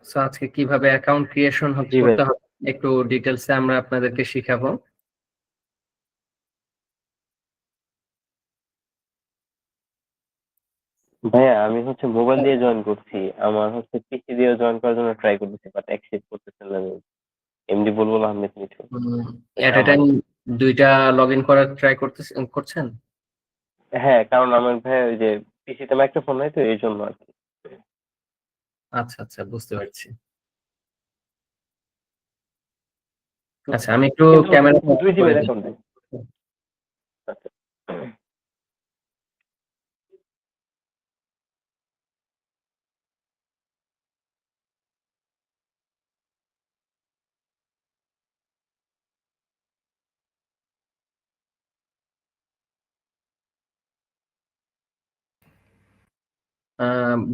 So আজকে কিভাবে account creation জি ভাই। করতে হবে একটু ডিটেলসে আমরা আপনাদেরকে শিখাবো। ভাইয়া আমি হচ্ছে মোবাইল দিয়ে জয়েন করছি, আমার হচ্ছে পিসি দিয়ে জয়েন করার জন্য ট্রাই করতেছি, বাট অ্যাকসেপ্ট করতেছে না। এমডি বুলবুল আহমেদ মিঠু। এট এটা এ আমার। টাইম দুইটা লগ ইন করার ট্রাই করছেন? হ্যাঁ, কারণ আমার ভাইয়া ওই যে পিসিতে মাইক্রোফোন নাই তো এই জন্য আর কি। আচ্ছা আচ্ছা, বুঝতে পারছি। আচ্ছা, আমি একটু কিন্তু ক্যামেরাটা অফ 2 জিবি করে দিই। অ্যাকাউন্ট নাই। আচ্ছা।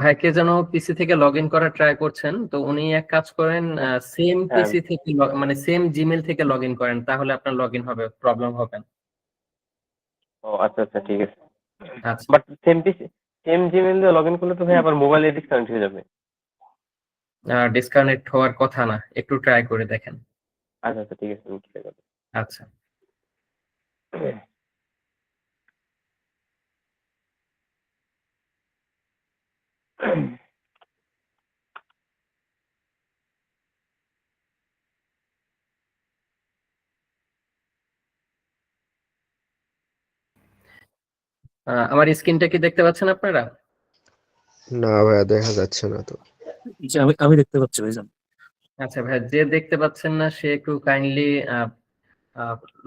ভাই কে যেন পিসি থেকে লগ ইন করার ট্রাই করছেন, তো উনি এক কাজ করেন, সেম হ্যাঁ। পিসি থেকে মানে সেম জিমেল থেকে লগ ইন করেন, তাহলে আপনার লগ ইন হবে, প্রবলেম হবে না। ও আচ্ছা আচ্ছা, ঠিক আছে। আচ্ছা, but same PC same Gmail দিয়ে লগ ইন করলে তো ভাই আবার মোবাইলে ডিসকানেক্ট হয়ে যাবে। ডিসকানেক্ট হওয়ার কথা না, একটু ট্রাই করে দেখেন। আচ্ছা আচ্ছা, ঠিক আছে, আমি ট্রাই করবো। আচ্ছা। আমার স্ক্রিনটা কি দেখতে পাচ্ছেন আপনারা? না ভাইয়া, দেখা যাচ্ছে না তো। জি, আমি দেখতে পাচ্ছি ভাইজান। আচ্ছা ভাই, যে দেখতে পাচ্ছেন না সে একটু কাইন্ডলি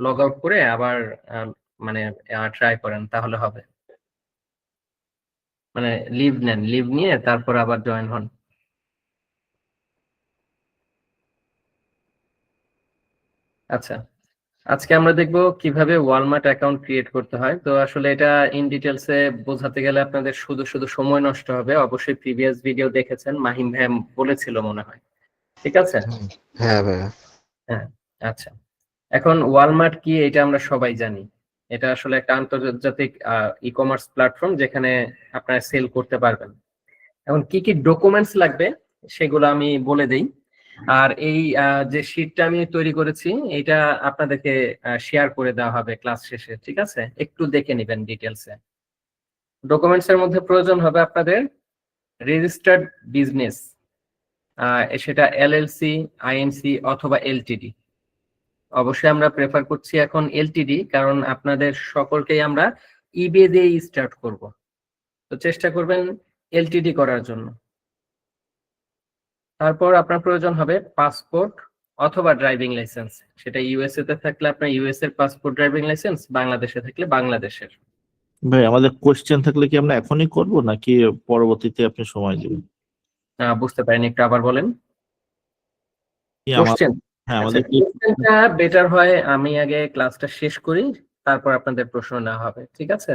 লগ আউট করে আবার আহ, মানে ট্রাই করেন, তাহলে হবে। মানে লিভ নেন, লিভ নিয়ে তারপর আবার জয়েন হন। আচ্ছা, আজকে আমরা দেখব কিভাবে ওয়ালমার্ট অ্যাকাউন্ট ক্রিয়েট করতে হয়। তো আসলে এটা ইন ডিটেলসে বোঝাতে গেলে আপনাদের শুধু শুধু সময় নষ্ট হবে। অবশ্যই প্রিভিয়াস ভিডিও দেখেছেন, মাহিম ভাই বলেছিল মনে হয়, ঠিক আছে? হ্যাঁ ভাইয়া। হ্যাঁ। আচ্ছা, এখন ওয়ালমার্ট কি এটা আমরা সবাই জানি। এটা আসলে একটা আন্তর্জাতিক ই কমার্স প্ল্যাটফর্ম যেখানে আপনারা সেল করতে পারবেন। এখন কি কি ডকুমেন্টস লাগবে সেগুলো আমি বলে দেই। আর এই যে শীটটা আমি তৈরি করেছি এটা আপনাদেরকে শেয়ার করে দেওয়া হবে ক্লাস শেষে, ঠিক আছে? একটু দেখে নেবেন ডিটেলসে। ডকুমেন্টস এর মধ্যে প্রয়োজন হবে আপনাদের রেজিস্টার্ড বিজনেস, সেটা এলএলসি, আইএনসি অথবা এলটিডি। অবশ্যই আমরা প্রেফার করছি এখন এলটিডি, কারণ আপনাদের সকলকেই আমরা ইবে দিয়ে স্টার্ট করব। তো চেষ্টা করবেন এলটিডি করার জন্য। তারপর আপনার প্রয়োজন হবে পাসপোর্ট অথবা ড্রাইভিং লাইসেন্স। সেটা ইউএসএ তে থাকলে আপনার ইউএস এর পাসপোর্ট ড্রাইভিং লাইসেন্স, বাংলাদেশে থাকলে বাংলাদেশের। ভাই আমাদের কোশ্চেন থাকলে কি আমরা এখনই করব নাকি পরবর্তীতে আপনি সময় দিবেন? বুঝতে পারেন, একটু আবার বলেন। কি আমার কোশ্চেন? হ্যাঁ, আচ্ছা, আমাদের কি কোশ্চেনটা বেটার হয় আমি আগে ক্লাসটা শেষ করি, তারপর আপনাদের প্রশ্ন নেওয়া হবে, ঠিক আছে?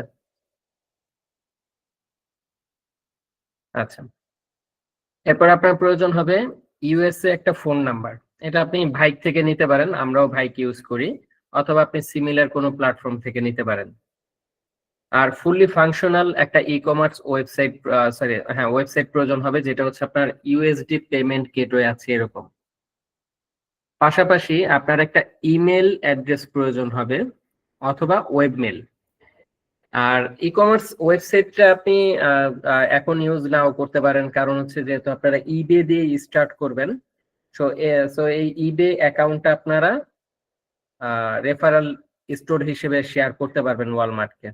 আচ্ছা, এরপর আপনার প্রয়োজন হবে ইউএসএ একটা ফোন নাম্বার। এটা আপনি ভাইক থেকে নিতে পারেন, আমরাও ভাইক ইউজ করি, অথবা আপনি সিমিলার কোনো প্ল্যাটফর্ম থেকে নিতে পারেন। আর ফুললি ফাংশনাল একটা ই কমার্স ওয়েবসাইট, সরি হ্যাঁ ওয়েবসাইট প্রয়োজন হবে, যেটা হচ্ছে আপনার ইউএসডি পেমেন্ট গেটওয়ে আছে এরকম। পাশাপাশি আপনার একটা ইমেল অ্যাড্রেস প্রয়োজন হবে অথবা ওয়েবমেল। আর ই কমার্স ওয়েবসাইটটা আপনি এখন ইউজ নাও করতে পারেন, কারণ হচ্ছে যেহেতু আপনারা ইবে দিয়ে স্টার্ট করবেন। সো এই ইবে অ্যাকাউন্টটা আপনারা রেফারেল স্টোর হিসেবে শেয়ার করতে পারবেন ওয়ালমার্টকে।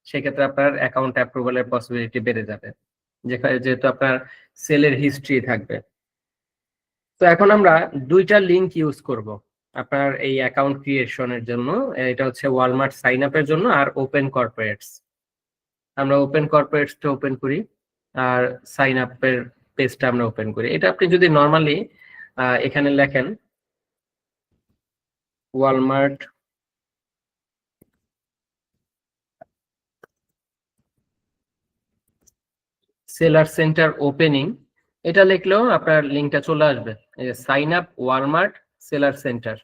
সেক্ষেত্রে আপনার অ্যাকাউন্ট অ্যাপ্রুভালের পসিবিলিটি বেড়ে যাবে, যেহেতু আপনার সেলের হিস্ট্রি থাকবে। তো এখন আমরা দুইটা লিংক ইউজ করব আপনার এই অ্যাকাউন্ট ক্রিয়েশনের জন্য। এটা হচ্ছে ওয়ালমার্ট সাইন আপের জন্য আর ওপেন কর্পোরেটস। আমরা ওপেন কর্পোরেটসটা ওপেন করি আর সাইন আপের পেজটা আমরা ওপেন করি। এটা আপনি যদি নর্মালি এখানে লেখেন ওয়ালমার্ট সেলার সেন্টার ওপেনিং, এটা লিখলেও আপনার লিঙ্কটা চলে আসবে। এই যে sign up Walmart seller center,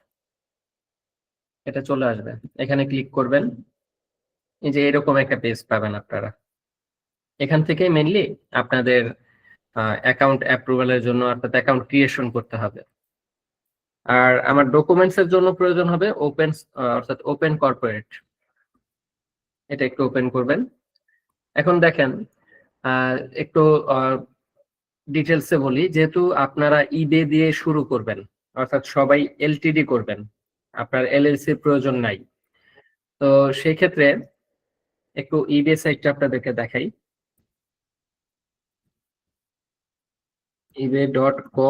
এটা চলে আসবে। এখানে ক্লিক করবেন, এই যে এরকম একটা পেজ পাবেন আপনারা। এখান থেকে মেনলি আপনাদের অ্যাকাউন্ট অ্যাপ্রুভালের জন্য, অর্থাৎ অ্যাকাউন্ট ক্রিয়েশন করতে হবে। আর আমার ডকুমেন্টস এর জন্য প্রয়োজন হবে ওপেন, অর্থাৎ ওপেন কর্পোরেট। এটা একটু ওপেন করবেন। এখন দেখেন একটু ডিটেলসে বলি, যেহেতু আপনারা ইবে দিয়ে শুরু করবেন, অর্থাৎ সবাই এলটিডি করবেন, আপনার এলএলসি প্রয়োজন নাই। তো সেই ক্ষেত্রে একটু ইবে সাইটটা আপনাদেরকে দেখাই, ebay.co.uk।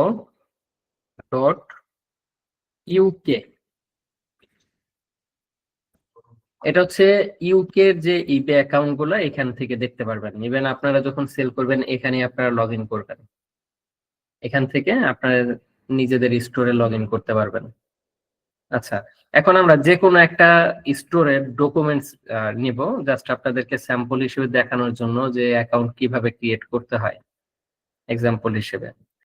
এটা হচ্ছে ইউকে এর যে ইবে অ্যাকাউন্ট গুলো এখান থেকে দেখতে পারবেন। ইভেন আপনারা যখন সেল করবেন এখানে আপনারা লগ ইন করবেন, এখান থেকে আপনারা নিজেদের স্টোরে লগ ইন করতে পারবেন। আচ্ছা, এখন আমরা যে কোনো একটা স্টোরের ডকুমেন্টস নিব, জাস্ট আপনাদেরকে স্যাম্পল হিসেবে দেখানোর জন্য যে অ্যাকাউন্ট কিভাবে ক্রিয়েট করতে হয়, এক্সাম্পল হিসেবে।